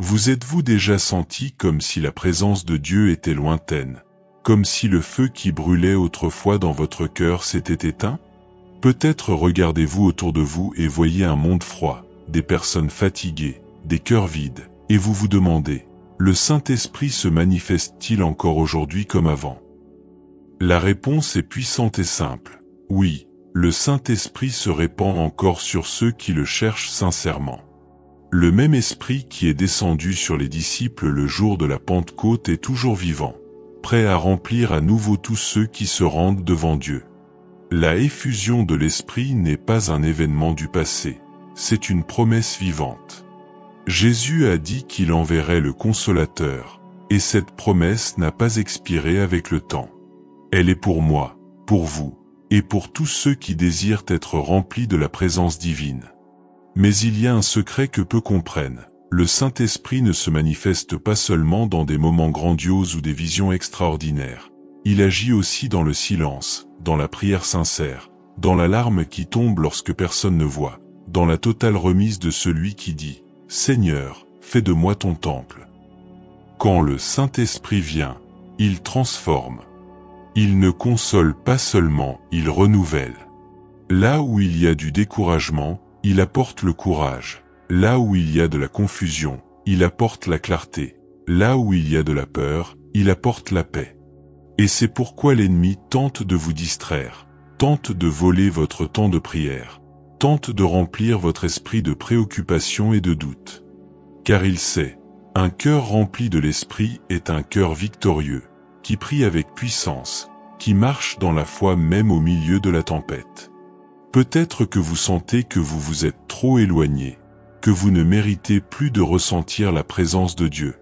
Vous êtes-vous déjà senti comme si la présence de Dieu était lointaine, comme si le feu qui brûlait autrefois dans votre cœur s'était éteint? Peut-être regardez-vous autour de vous et voyez un monde froid, des personnes fatiguées, des cœurs vides, et vous vous demandez, le Saint-Esprit se manifeste-t-il encore aujourd'hui comme avant? La réponse est puissante et simple. Oui, le Saint-Esprit se répand encore sur ceux qui le cherchent sincèrement. Le même esprit qui est descendu sur les disciples le jour de la Pentecôte est toujours vivant, prêt à remplir à nouveau tous ceux qui se rendent devant Dieu. La effusion de l'Esprit n'est pas un événement du passé, c'est une promesse vivante. Jésus a dit qu'il enverrait le Consolateur, et cette promesse n'a pas expiré avec le temps. Elle est pour moi, pour vous, et pour tous ceux qui désirent être remplis de la présence divine. Mais il y a un secret que peu comprennent. Le Saint-Esprit ne se manifeste pas seulement dans des moments grandioses ou des visions extraordinaires. Il agit aussi dans le silence, dans la prière sincère, dans la larme qui tombe lorsque personne ne voit, dans la totale remise de celui qui dit « Seigneur, fais de moi ton temple ». Quand le Saint-Esprit vient, il transforme. Il ne console pas seulement, il renouvelle. Là où il y a du découragement, il apporte le courage. Là où il y a de la confusion, il apporte la clarté. Là où il y a de la peur, il apporte la paix. Et c'est pourquoi l'ennemi tente de vous distraire, tente de voler votre temps de prière, tente de remplir votre esprit de préoccupation et de doute. Car il sait, un cœur rempli de l'esprit est un cœur victorieux, qui prie avec puissance, qui marche dans la foi même au milieu de la tempête. Peut-être que vous sentez que vous vous êtes trop éloigné, que vous ne méritez plus de ressentir la présence de Dieu.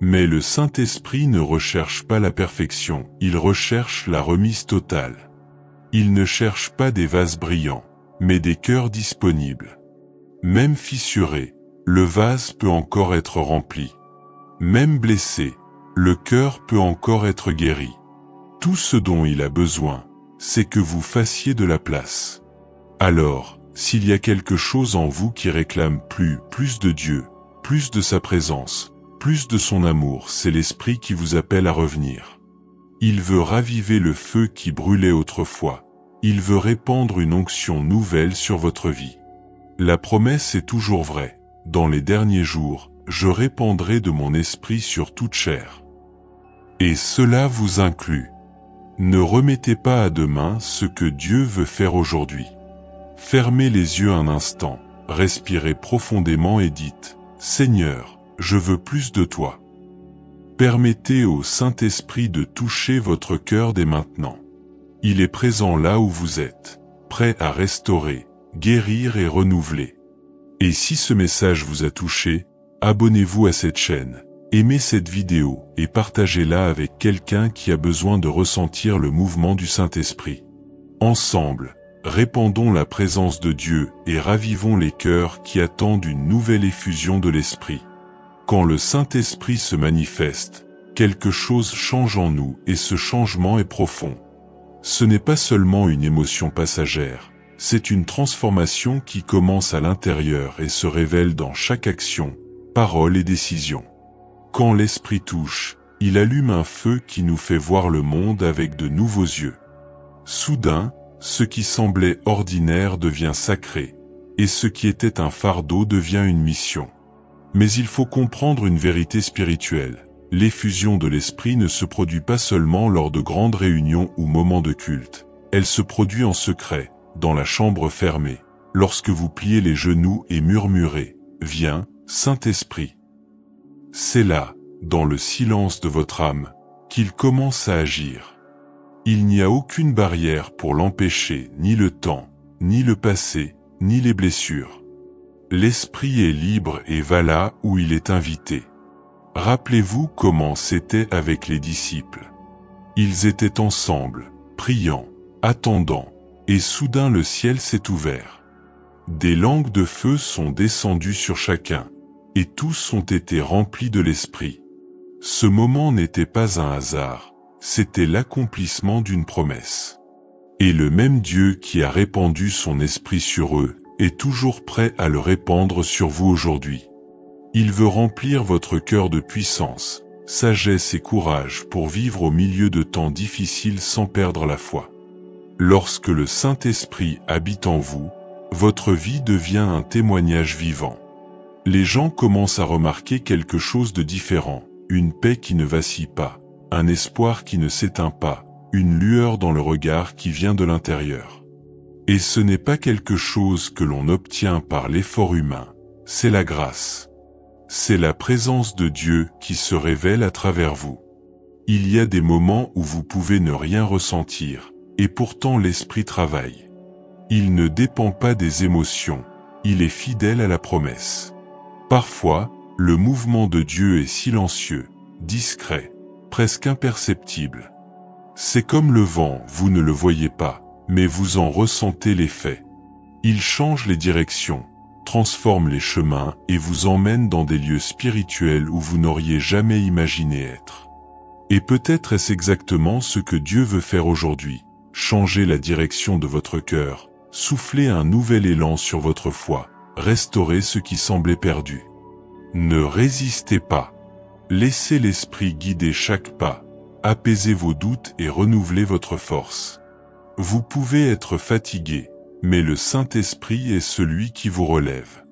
Mais le Saint-Esprit ne recherche pas la perfection, il recherche la remise totale. Il ne cherche pas des vases brillants, mais des cœurs disponibles. Même fissuré, le vase peut encore être rempli. Même blessé, le cœur peut encore être guéri. Tout ce dont il a besoin, c'est que vous fassiez de la place. Alors, s'il y a quelque chose en vous qui réclame plus de Dieu, plus de sa présence, plus de son amour, c'est l'Esprit qui vous appelle à revenir. Il veut raviver le feu qui brûlait autrefois. Il veut répandre une onction nouvelle sur votre vie. La promesse est toujours vraie. Dans les derniers jours, je répandrai de mon esprit sur toute chair. Et cela vous inclut. Ne remettez pas à demain ce que Dieu veut faire aujourd'hui. Fermez les yeux un instant, respirez profondément et dites « Seigneur, je veux plus de toi ». Permettez au Saint-Esprit de toucher votre cœur dès maintenant. Il est présent là où vous êtes, prêt à restaurer, guérir et renouveler. Et si ce message vous a touché, abonnez-vous à cette chaîne, aimez cette vidéo et partagez-la avec quelqu'un qui a besoin de ressentir le mouvement du Saint-Esprit. Ensemble, répandons la présence de Dieu et ravivons les cœurs qui attendent une nouvelle effusion de l'Esprit. Quand le Saint-Esprit se manifeste, quelque chose change en nous et ce changement est profond. Ce n'est pas seulement une émotion passagère, c'est une transformation qui commence à l'intérieur et se révèle dans chaque action, parole et décision. Quand l'Esprit touche, il allume un feu qui nous fait voir le monde avec de nouveaux yeux. Soudain, ce qui semblait ordinaire devient sacré, et ce qui était un fardeau devient une mission. Mais il faut comprendre une vérité spirituelle. L'effusion de l'Esprit ne se produit pas seulement lors de grandes réunions ou moments de culte. Elle se produit en secret, dans la chambre fermée, lorsque vous pliez les genoux et murmurez « Viens, Saint-Esprit ». C'est là, dans le silence de votre âme, qu'il commence à agir. Il n'y a aucune barrière pour l'empêcher, ni le temps, ni le passé, ni les blessures. L'Esprit est libre et va là où il est invité. Rappelez-vous comment c'était avec les disciples. Ils étaient ensemble, priant, attendant, et soudain le ciel s'est ouvert. Des langues de feu sont descendues sur chacun, et tous ont été remplis de l'Esprit. Ce moment n'était pas un hasard, c'était l'accomplissement d'une promesse. Et le même Dieu qui a répandu son Esprit sur eux est toujours prêt à le répandre sur vous aujourd'hui. Il veut remplir votre cœur de puissance, sagesse et courage pour vivre au milieu de temps difficiles sans perdre la foi. Lorsque le Saint-Esprit habite en vous, votre vie devient un témoignage vivant. Les gens commencent à remarquer quelque chose de différent, une paix qui ne vacille pas, un espoir qui ne s'éteint pas, une lueur dans le regard qui vient de l'intérieur. Et ce n'est pas quelque chose que l'on obtient par l'effort humain, c'est la grâce. C'est la présence de Dieu qui se révèle à travers vous. Il y a des moments où vous pouvez ne rien ressentir, et pourtant l'Esprit travaille. Il ne dépend pas des émotions, il est fidèle à la promesse. Parfois, le mouvement de Dieu est silencieux, discret, presque imperceptible. C'est comme le vent, vous ne le voyez pas, mais vous en ressentez l'effet. Il change les directions, transforme les chemins et vous emmène dans des lieux spirituels où vous n'auriez jamais imaginé être. Et peut-être est-ce exactement ce que Dieu veut faire aujourd'hui, changer la direction de votre cœur, souffler un nouvel élan sur votre foi, restaurer ce qui semblait perdu. Ne résistez pas. Laissez l'Esprit guider chaque pas, apaisez vos doutes et renouvelez votre force. Vous pouvez être fatigué, mais le Saint-Esprit est celui qui vous relève.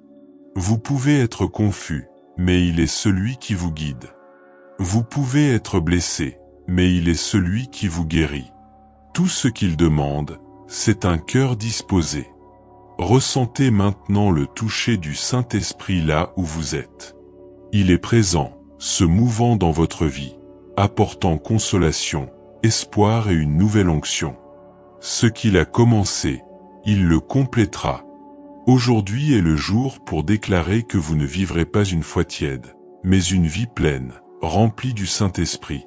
Vous pouvez être confus, mais il est celui qui vous guide. Vous pouvez être blessé, mais il est celui qui vous guérit. Tout ce qu'il demande, c'est un cœur disposé. Ressentez maintenant le toucher du Saint-Esprit là où vous êtes. Il est présent, se mouvant dans votre vie, apportant consolation, espoir et une nouvelle onction. Ce qu'il a commencé, il le complétera. Aujourd'hui est le jour pour déclarer que vous ne vivrez pas une foi tiède, mais une vie pleine, remplie du Saint-Esprit.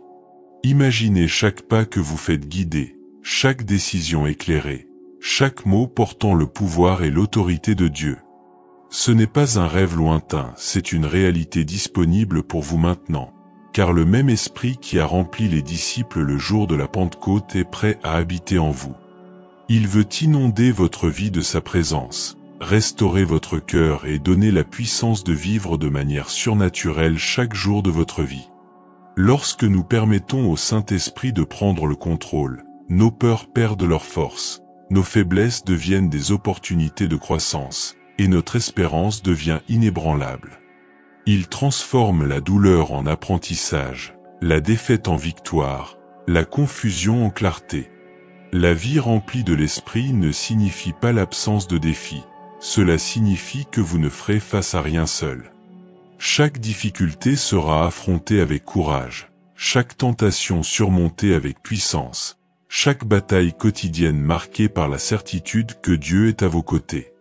Imaginez chaque pas que vous faites guider, chaque décision éclairée, chaque mot portant le pouvoir et l'autorité de Dieu. Ce n'est pas un rêve lointain, c'est une réalité disponible pour vous maintenant, car le même Esprit qui a rempli les disciples le jour de la Pentecôte est prêt à habiter en vous. Il veut inonder votre vie de sa présence, restaurer votre cœur et donner la puissance de vivre de manière surnaturelle chaque jour de votre vie. Lorsque nous permettons au Saint-Esprit de prendre le contrôle, nos peurs perdent leur force, nos faiblesses deviennent des opportunités de croissance, et notre espérance devient inébranlable. Il transforme la douleur en apprentissage, la défaite en victoire, la confusion en clarté. La vie remplie de l'Esprit ne signifie pas l'absence de défis, cela signifie que vous ne ferez face à rien seul. Chaque difficulté sera affrontée avec courage, chaque tentation surmontée avec puissance, chaque bataille quotidienne marquée par la certitude que Dieu est à vos côtés.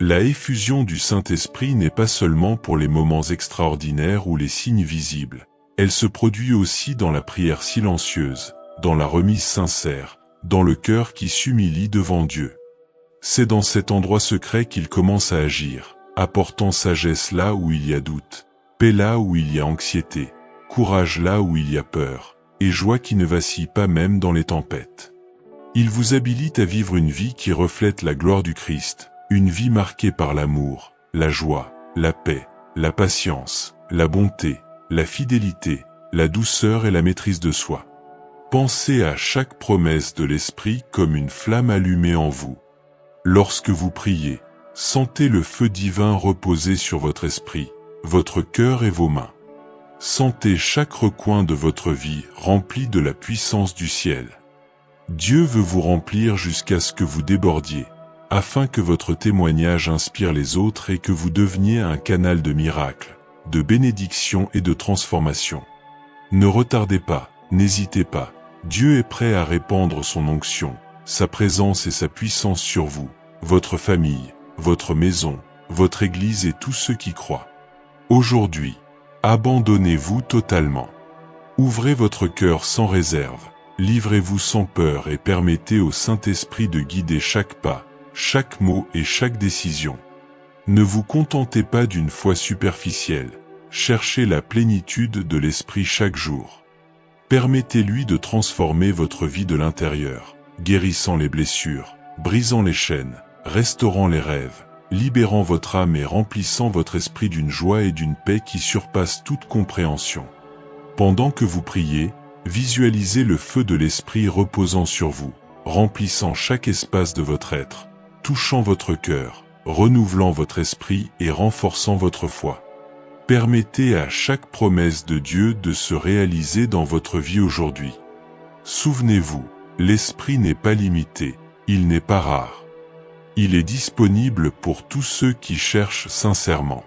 La effusion du Saint-Esprit n'est pas seulement pour les moments extraordinaires ou les signes visibles, elle se produit aussi dans la prière silencieuse, dans la remise sincère, dans le cœur qui s'humilie devant Dieu. C'est dans cet endroit secret qu'il commence à agir, apportant sagesse là où il y a doute, paix là où il y a anxiété, courage là où il y a peur, et joie qui ne vacille pas même dans les tempêtes. Il vous habilite à vivre une vie qui reflète la gloire du Christ, une vie marquée par l'amour, la joie, la paix, la patience, la bonté, la fidélité, la douceur et la maîtrise de soi. Pensez à chaque promesse de l'Esprit comme une flamme allumée en vous. Lorsque vous priez, sentez le feu divin reposer sur votre esprit, votre cœur et vos mains. Sentez chaque recoin de votre vie rempli de la puissance du ciel. Dieu veut vous remplir jusqu'à ce que vous débordiez, afin que votre témoignage inspire les autres et que vous deveniez un canal de miracles, de bénédiction et de transformation. Ne retardez pas, n'hésitez pas. Dieu est prêt à répandre son onction, sa présence et sa puissance sur vous, votre famille, votre maison, votre église et tous ceux qui croient. Aujourd'hui, abandonnez-vous totalement. Ouvrez votre cœur sans réserve, livrez-vous sans peur et permettez au Saint-Esprit de guider chaque pas, chaque mot et chaque décision. Ne vous contentez pas d'une foi superficielle, cherchez la plénitude de l'Esprit chaque jour. Permettez-lui de transformer votre vie de l'intérieur, guérissant les blessures, brisant les chaînes, restaurant les rêves, libérant votre âme et remplissant votre esprit d'une joie et d'une paix qui surpassent toute compréhension. Pendant que vous priez, visualisez le feu de l'Esprit reposant sur vous, remplissant chaque espace de votre être, touchant votre cœur, renouvelant votre esprit et renforçant votre foi. Permettez à chaque promesse de Dieu de se réaliser dans votre vie aujourd'hui. Souvenez-vous, l'Esprit n'est pas limité, il n'est pas rare. Il est disponible pour tous ceux qui cherchent sincèrement.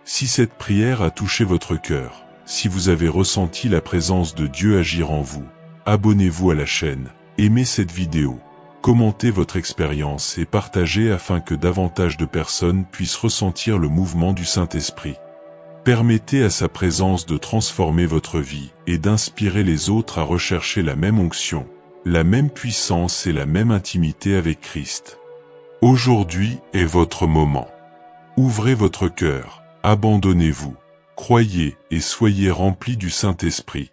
Si cette prière a touché votre cœur, si vous avez ressenti la présence de Dieu agir en vous, abonnez-vous à la chaîne, aimez cette vidéo, commentez votre expérience et partagez afin que davantage de personnes puissent ressentir le mouvement du Saint-Esprit. Permettez à sa présence de transformer votre vie et d'inspirer les autres à rechercher la même onction, la même puissance et la même intimité avec Christ. Aujourd'hui est votre moment. Ouvrez votre cœur, abandonnez-vous, croyez et soyez remplis du Saint-Esprit.